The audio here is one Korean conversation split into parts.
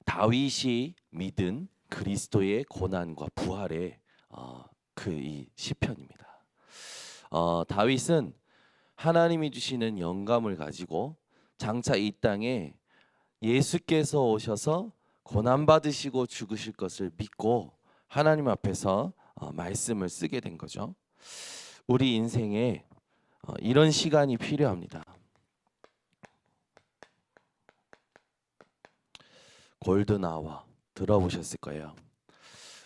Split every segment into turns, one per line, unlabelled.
다윗이 믿은 그리스도의 고난과 부활의 이 시편입니다. 다윗은 하나님이 주시는 영감을 가지고 장차 이 땅에 예수께서 오셔서 고난 받으시고 죽으실 것을 믿고 하나님 앞에서 말씀을 쓰게 된 거죠. 우리 인생에 이런 시간이 필요합니다. 골든아워 들어보셨을 거예요.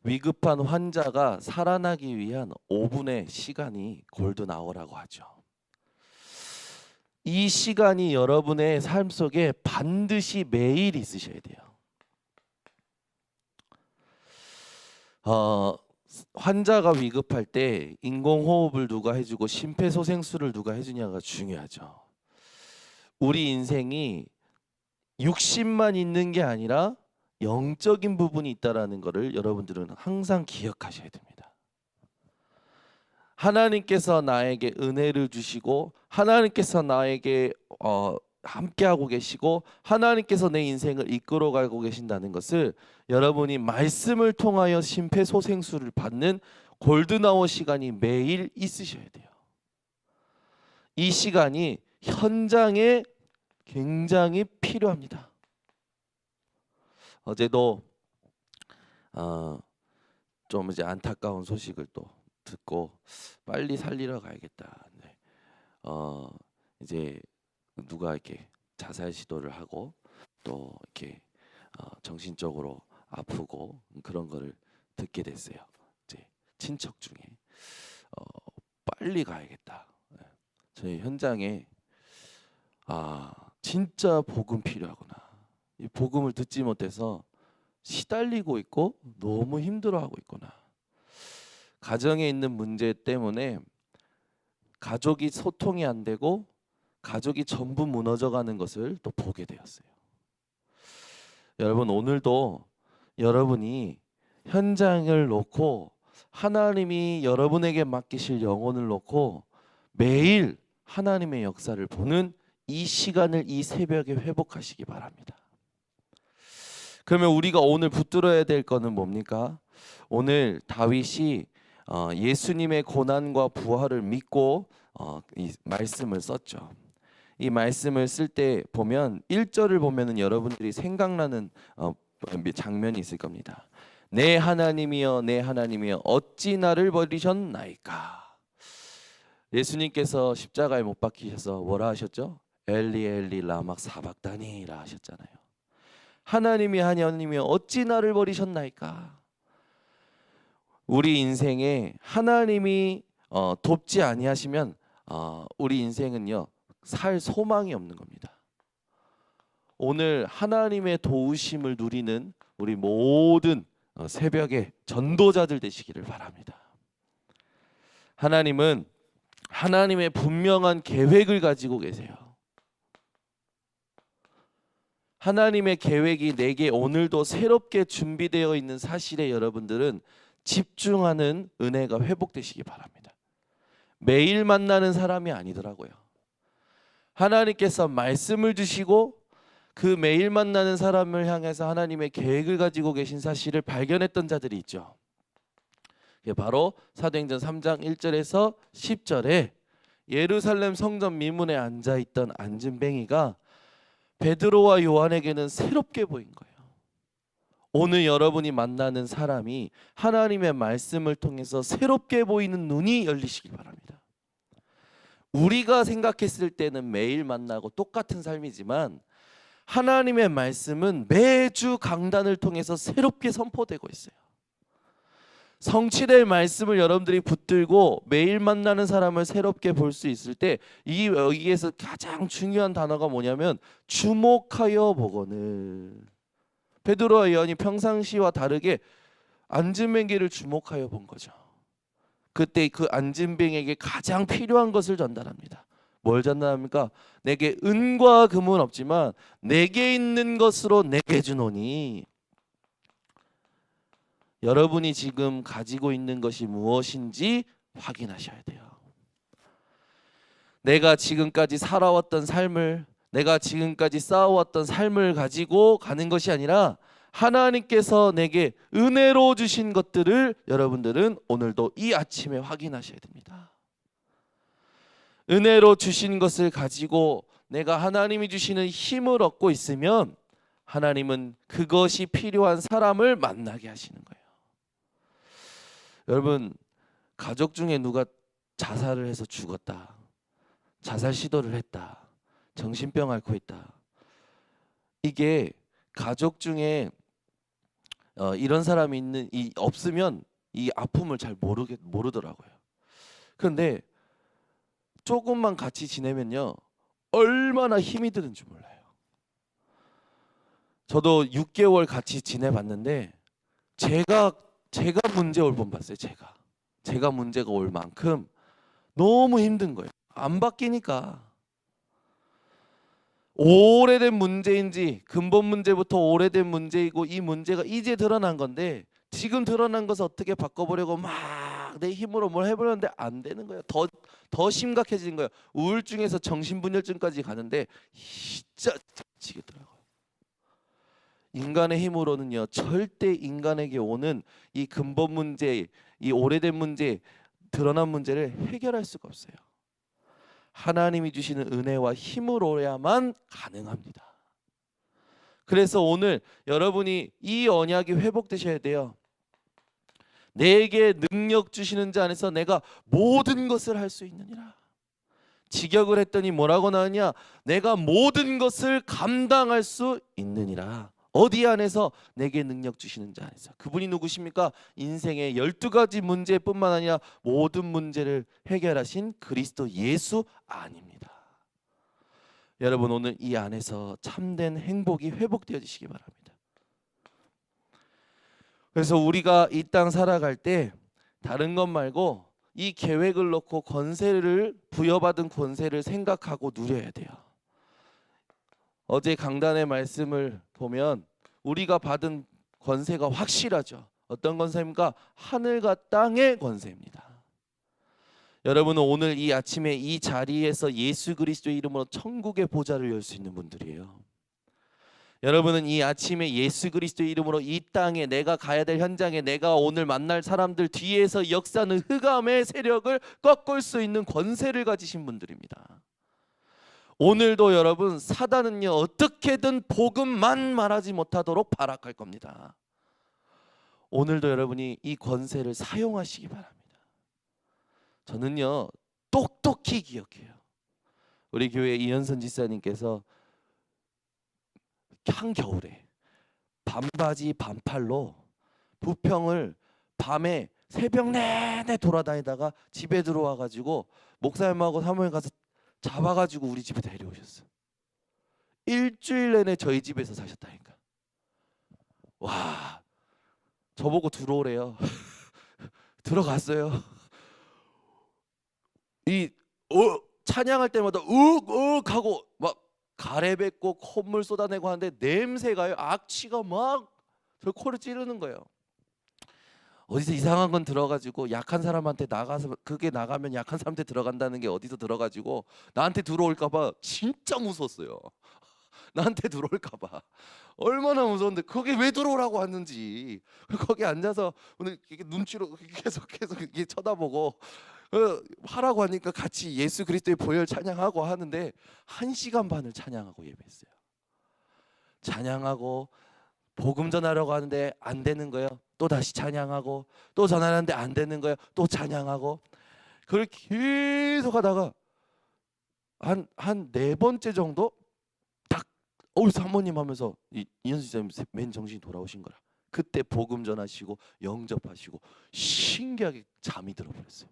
위급한 환자가 살아나기 위한 5분의 시간이 골든아워라고 하죠. 이 시간이 여러분의 삶 속에 반드시 매일 있으셔야 돼요. 환자가 위급할 때 인공호흡을 누가 해주고 심폐소생술을 누가 해주냐가 중요하죠. 우리 인생이 60만 있는 게 아니라 영적인 부분이 있다라는 것을 여러분들은 항상 기억하셔야 됩니다. 하나님께서 나에게 은혜를 주시고 하나님께서 나에게 함께하고 계시고 하나님께서 내 인생을 이끌어가고 계신다는 것을 여러분이 말씀을 통하여 심폐소생술을 받는 골든아워 시간이 매일 있으셔야 돼요. 이 시간이 현장에 굉장히 필요합니다. 어제도 좀 이제 안타까운 소식을 또 듣고 빨리 살리러 가야겠다. 네. 이제 누가 이렇게 자살 시도를 하고 또 이렇게 정신적으로 아프고 그런 거를 듣게 됐어요. 이제 친척 중에 빨리 가야겠다. 네. 저희 현장에 진짜 복음 필요하구나. 이 복음을 듣지 못해서 시달리고 있고 너무 힘들어하고 있구나. 가정에 있는 문제 때문에 가족이 소통이 안 되고 가족이 전부 무너져가는 것을 또 보게 되었어요. 여러분, 오늘도 여러분이 현장을 놓고 하나님이 여러분에게 맡기실 영혼을 놓고 매일 하나님의 역사를 보는 이 시간을 이 새벽에 회복하시기 바랍니다. 그러면 우리가 오늘 붙들어야 될 거는 뭡니까? 오늘 다윗이 예수님의 고난과 부활을 믿고 이 말씀을 썼죠. 이 말씀을 쓸 때 보면 1절을 보면은 여러분들이 생각나는 장면이 있을 겁니다. 내 하나님이여 내 하나님이여 어찌 나를 버리셨나이까. 예수님께서 십자가에 못 박히셔서 뭐라 하셨죠? 엘리 엘리 라막 사박다니라 하셨잖아요. 하나님이 하나님이여 어찌 나를 버리셨나이까. 우리 인생에 하나님이 돕지 아니하시면 우리 인생은요 살 소망이 없는 겁니다. 오늘 하나님의 도우심을 누리는 우리 모든 새벽에 전도자들 되시기를 바랍니다. 하나님은 하나님의 분명한 계획을 가지고 계세요. 하나님의 계획이 내게 오늘도 새롭게 준비되어 있는 사실에 여러분들은 집중하는 은혜가 회복되시기 바랍니다. 매일 만나는 사람이 아니더라고요. 하나님께서 말씀을 주시고 그 매일 만나는 사람을 향해서 하나님의 계획을 가지고 계신 사실을 발견했던 자들이 있죠. 그게 바로 사도행전 3장 1절에서 10절에 예루살렘 성전 미문에 앉아있던 안진뱅이가 베드로와 요한에게는 새롭게 보인 거예요. 오늘 여러분이 만나는 사람이 하나님의 말씀을 통해서 새롭게 보이는 눈이 열리시길 바랍니다. 우리가 생각했을 때는 매일 만나고 똑같은 삶이지만 하나님의 말씀은 매주 강단을 통해서 새롭게 선포되고 있어요. 성취될 말씀을 여러분들이 붙들고 매일 만나는 사람을 새롭게 볼 수 있을 때 여기에서 가장 중요한 단어가 뭐냐면 주목하여 보거늘. 베드로와 요한이 평상시와 다르게 안진뱅이를 주목하여 본 거죠. 그때 그 안진뱅이에게 가장 필요한 것을 전달합니다. 뭘 전달합니까? 내게 은과 금은 없지만 내게 있는 것으로 내게 주노니. 여러분이 지금 가지고 있는 것이 무엇인지 확인하셔야 돼요. 내가 지금까지 살아왔던 삶을 내가 지금까지 쌓아왔던 삶을 가지고 가는 것이 아니라 하나님께서 내게 은혜로 주신 것들을 여러분들은 오늘도 이 아침에 확인하셔야 됩니다. 은혜로 주신 것을 가지고 내가 하나님이 주시는 힘을 얻고 있으면 하나님은 그것이 필요한 사람을 만나게 하시는 거예요. 여러분, 가족 중에 누가 자살을 해서 죽었다, 자살 시도를 했다, 정신병 앓고 있다, 이게 가족 중에 이런 사람이 없으면 이 아픔을 잘 모르더라고요. 그런데 조금만 같이 지내면요, 얼마나 힘이 드는 줄 몰라요. 저도 6개월 같이 지내봤는데 제가 문제 올 뻔 봤어요. 제가 문제가 올 만큼 너무 힘든 거예요. 안 바뀌니까. 오래된 문제인지 근본 문제부터 오래된 문제이고, 이 문제가 이제 드러난 건데 지금 드러난 것을 어떻게 바꿔보려고 막 내 힘으로 뭘 해보려는데 안 되는 거예요. 더 심각해지는 거예요. 우울증에서 정신분열증까지 가는데 진짜 미치겠더라고요. 인간의 힘으로는요, 절대 인간에게 오는 이 근본 문제, 이 오래된 문제, 드러난 문제를 해결할 수가 없어요. 하나님이 주시는 은혜와 힘으로야만 가능합니다. 그래서 오늘 여러분이 이 언약이 회복되셔야 돼요. 내게 능력 주시는 자 안에서 내가 모든 것을 할 수 있느니라. 직역을 했더니 뭐라고 나왔냐? 내가 모든 것을 감당할 수 있느니라. 어디 안에서? 내게 능력 주시는 자 안에서. 그분이 누구십니까? 인생의 12가지 문제뿐만 아니라 모든 문제를 해결하신 그리스도 예수 아닙니다. 여러분, 오늘 이 안에서 참된 행복이 회복되어지시기 바랍니다. 그래서 우리가 이 땅 살아갈 때 다른 것 말고 이 계획을 놓고 부여받은 권세를 생각하고 누려야 돼요. 어제 강단의 말씀을 보면 우리가 받은 권세가 확실하죠. 어떤 권세입니까? 하늘과 땅의 권세입니다. 여러분은 오늘 이 아침에 이 자리에서 예수 그리스도의 이름으로 천국의 보좌를 열 수 있는 분들이에요. 여러분은 이 아침에 예수 그리스도의 이름으로 이 땅에, 내가 가야 될 현장에, 내가 오늘 만날 사람들 뒤에서 역사하는 흑암의 세력을 꺾을 수 있는 권세를 가지신 분들입니다. 오늘도 여러분, 사단은요, 어떻게든 복음만 말하지 못하도록 발악할 겁니다. 오늘도 여러분이 이 권세를 사용하시기 바랍니다. 저는요, 똑똑히 기억해요. 우리 교회 이현선 지사님께서 한겨울에 반바지 반팔로 부평을 밤에 새벽 내내 돌아다니다가 집에 들어와가지고 목사님하고 사모님 가서 잡아가지고 우리 집에 데려오셨어요. 일주일 내내 저희 집에서 사셨다니까. 와, 저보고 들어오래요. 들어갔어요. 찬양할 때마다 욱욱 하고 막 가래뱉고 콧물 쏟아내고 하는데 냄새가요, 악취가 막 저 코를 찌르는 거예요. 어디서 이상한 건 들어가지고 약한 사람한테 나가서, 그게 나가면 약한 사람한테 들어간다는 게 어디서 들어가지고 나한테 들어올까 봐 진짜 무서웠어요. 나한테 들어올까 봐 얼마나 무서운데, 그게 왜 들어오라고 왔는지. 거기 앉아서 오늘 이렇게 눈치로 계속 이렇게 쳐다보고 하라고 하니까 같이 예수 그리스도의 보혈 찬양하고 하는데 1시간 반을 찬양하고 예배했어요. 찬양하고 복음 전하려고 하는데 안 되는 거예요. 또 다시 찬양하고, 또 전하는데 안 되는 거예요. 또 찬양하고. 그걸 계속 하다가 한 4번째 정도 딱 사모님 하면서 이현수 지사님 맨 정신이 돌아오신 거라. 그때 복음 전하시고 영접하시고 신기하게 잠이 들어버렸어요.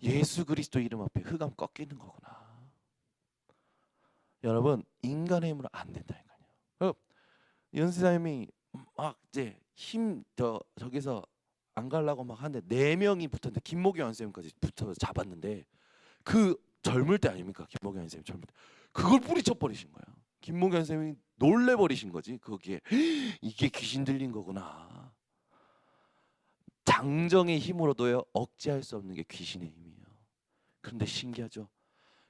예수 그리스도 이름 앞에 흑암 꺾이는 거구나. 여러분, 인간의 힘으로 안 된다니까요. 연수사님이 막 이제 저기서 안 가려고 막 하는데 4명이 붙었는데 김목영 선생님까지 붙어서 잡았는데, 그 젊을 때 아닙니까? 김목영 선생님 젊을 때 그걸 뿌리쳐 버리신 거예요. 김목영 선생님이 놀래 버리신 거지. 거기에 이게 귀신 들린 거구나. 장정의 힘으로도요, 억제할 수 없는 게 귀신의 힘이에요. 그런데 신기하죠.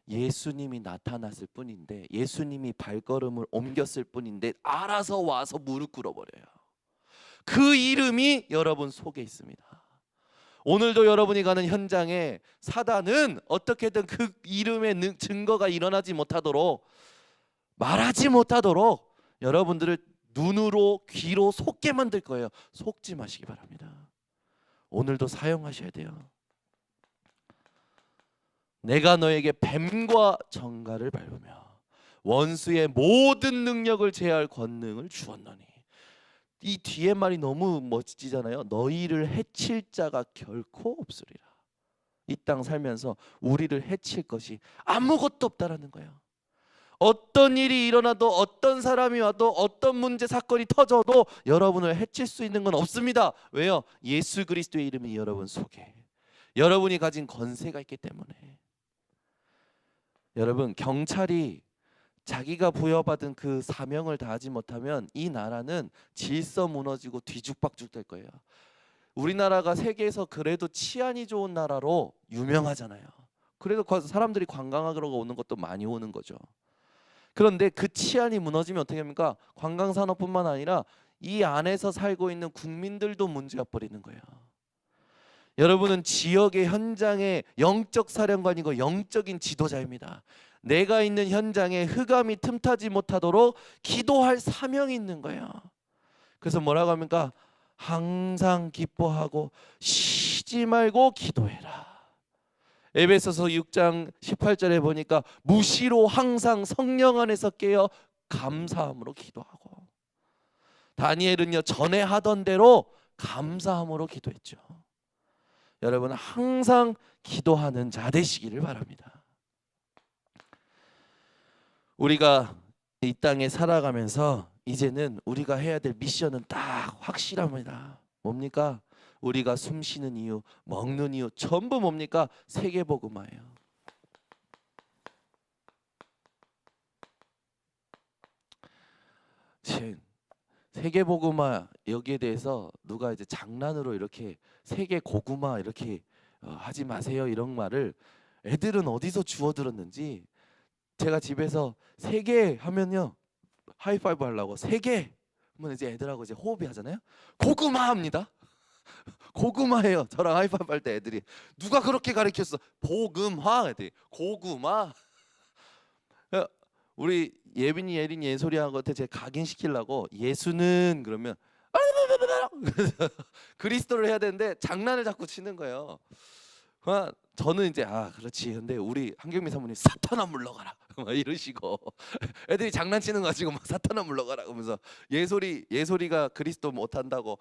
예수님이 나타났을 뿐인데, 예수님이 발걸음을 옮겼을 뿐인데 알아서 와서 무릎 꿇어버려요. 그 이름이 여러분 속에 있습니다. 오늘도 여러분이 가는 현장에 사단은 어떻게든 그 이름의 증거가 일어나지 못하도록, 말하지 못하도록 여러분들을 눈으로 귀로 속게 만들 거예요. 속지 마시기 바랍니다. 오늘도 사용하셔야 돼요. 내가 너에게 뱀과 정갈을 밟으며 원수의 모든 능력을 제할 권능을 주었노니. 이 뒤에 말이 너무 멋지잖아요. 너희를 해칠 자가 결코 없으리라. 이 땅 살면서 우리를 해칠 것이 아무것도 없다라는 거예요. 어떤 일이 일어나도, 어떤 사람이 와도, 어떤 문제 사건이 터져도 여러분을 해칠 수 있는 건 없습니다. 왜요? 예수 그리스도의 이름이 여러분 속에, 여러분이 가진 권세가 있기 때문에. 여러분, 경찰이 자기가 부여받은 그 사명을 다하지 못하면 이 나라는 질서 무너지고 뒤죽박죽 될 거예요. 우리나라가 세계에서 그래도 치안이 좋은 나라로 유명하잖아요. 그래도 사람들이 관광하러 오는 것도 많이 오는 거죠. 그런데 그 치안이 무너지면 어떻게 합니까? 관광산업뿐만 아니라 이 안에서 살고 있는 국민들도 문제가 버리는 거예요. 여러분은 지역의 현장의 영적 사령관이고 영적인 지도자입니다. 내가 있는 현장에 흑암이 틈타지 못하도록 기도할 사명이 있는 거예요. 그래서 뭐라고 합니까? 항상 기뻐하고 쉬지 말고 기도해라. 에베소서 6장 18절에 보니까 무시로 항상 성령 안에서 깨어 감사함으로 기도하고. 다니엘은요, 전에 하던 대로 감사함으로 기도했죠. 여러분, 항상 기도하는 자 되시기를 바랍니다. 우리가 이 땅에 살아가면서 이제는 우리가 해야 될 미션은 딱 확실합니다. 뭡니까? 우리가 숨 쉬는 이유, 먹는 이유 전부 뭡니까? 세계복음화예요. 세계복음화, 여기에 대해서 누가 이제 장난으로 이렇게 세계고구마 이렇게 하지 마세요 이런 말을 애들은 어디서 주워 들었는지, 제가 집에서 세계 하면요, 하이파이브 하려고 세계 하면 이제 애들하고 이제 호흡이 하잖아요. 고구마 합니다. 고구마예요. 저랑 하이파이브 할 때 애들이 누가 그렇게 가르쳤어? 복음화. 애들이 고구마. 우리 예빈이, 예린이, 예솔이한테 제가 각인시키려고 예수는 그러면 그리스도를 해야 되는데 장난을 자꾸 치는 거예요. 저는 이제 그렇지. 근데 우리 한경미 사모님 사탄아 물러가라 막 이러시고, 애들이 장난치는 거 가지고 막 사탄아 물러가라 그러면서 예솔이가 그리스도 못한다고,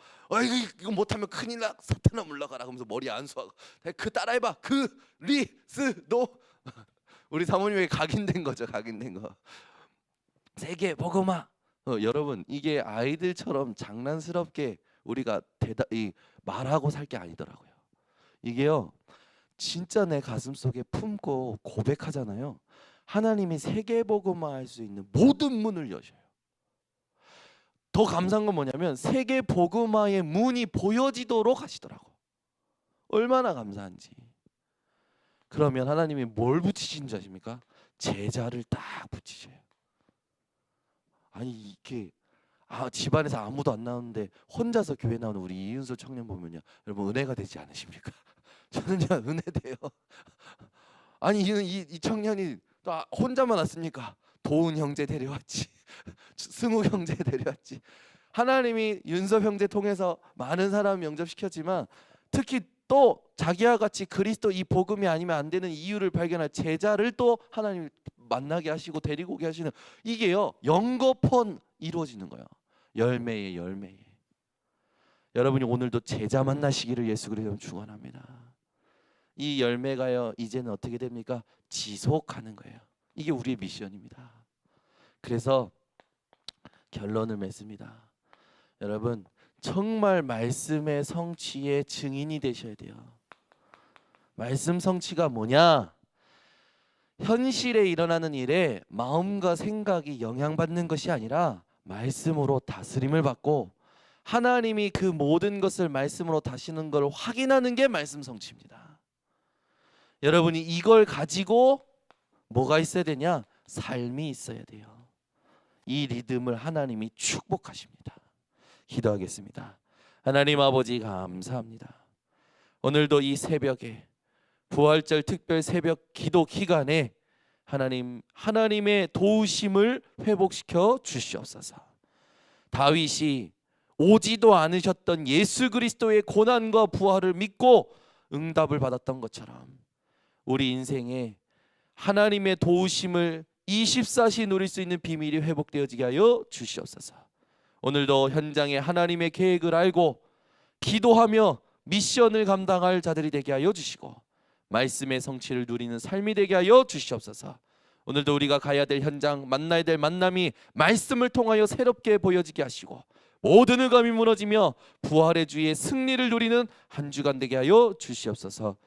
이거 못하면 큰일 나, 사탄아 물러가라 그러면서 머리 안수하고, 그 따라해봐, 그리스도. 우리 사모님에게 각인된 거죠. 각인된 거. 세계 복음화. 여러분, 이게 아이들처럼 장난스럽게 우리가 말하고 살 게 아니더라고요. 이게요, 진짜 내 가슴 속에 품고 고백하잖아요. 하나님이 세계복음화할 수 있는 모든 문을 여셔요. 더 감사한 건 뭐냐면 세계복음화의 문이 보여지도록 하시더라고. 얼마나 감사한지. 그러면 하나님이 뭘 붙이신 줄 아십니까? 제자를 딱 붙이셔요. 아니 이렇게 집안에서 아무도 안 나오는데 혼자서 교회 나오는 우리 이윤수 청년 보면요, 여러분 은혜가 되지 않으십니까? 저는요 은혜 돼요. 아니 이 청년이 또 혼자만 왔습니까? 도훈 형제 데려왔지, 승우 형제 데려왔지. 하나님이 윤섭 형제 통해서 많은 사람 영접시켰지만 특히 또 자기와 같이 그리스도 이 복음이 아니면 안 되는 이유를 발견할 제자를 또 하나님이 만나게 하시고 데리고 오게 하시는, 이게요 연거폰 이루어지는 거예요. 열매에. 여러분이 오늘도 제자 만나시기를 예수 그리스도로 축원합니다. 이 열매가요 이제는 어떻게 됩니까? 지속하는 거예요. 이게 우리의 미션입니다. 그래서 결론을 맺습니다. 여러분, 정말 말씀의 성취의 증인이 되셔야 돼요. 말씀 성취가 뭐냐? 현실에 일어나는 일에 마음과 생각이 영향받는 것이 아니라 말씀으로 다스림을 받고 하나님이 그 모든 것을 말씀으로 다시는 걸 확인하는 게 말씀 성취입니다. 여러분이 이걸 가지고 뭐가 있어야 되냐? 삶이 있어야 돼요. 이 리듬을 하나님이 축복하십니다. 기도하겠습니다. 하나님 아버지 감사합니다. 오늘도 이 새벽에 부활절 특별 새벽 기도 기간에 하나님의 도우심을 회복시켜 주시옵소서. 다윗이 오지도 않으셨던 예수 그리스도의 고난과 부활을 믿고 응답을 받았던 것처럼 우리 인생에 하나님의 도우심을 24시 누릴 수 있는 비밀이 회복되어지게 하여 주시옵소서. 오늘도 현장에 하나님의 계획을 알고 기도하며 미션을 감당할 자들이 되게 하여 주시고 말씀의 성취를 누리는 삶이 되게 하여 주시옵소서. 오늘도 우리가 가야 될 현장, 만나야 될 만남이 말씀을 통하여 새롭게 보여지게 하시고 모든 의감이 무너지며 부활의 주의 승리를 누리는 한 주간 되게 하여 주시옵소서.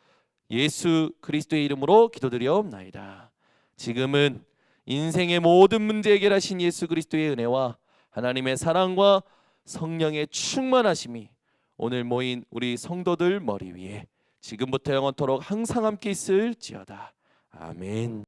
예수 그리스도의 이름으로 기도드리옵나이다. 지금은 인생의 모든 문제 해결하신 예수 그리스도의 은혜와 하나님의 사랑과 성령의 충만하심이 오늘 모인 우리 성도들 머리 위에 지금부터 영원토록 항상 함께 있을지어다. 아멘.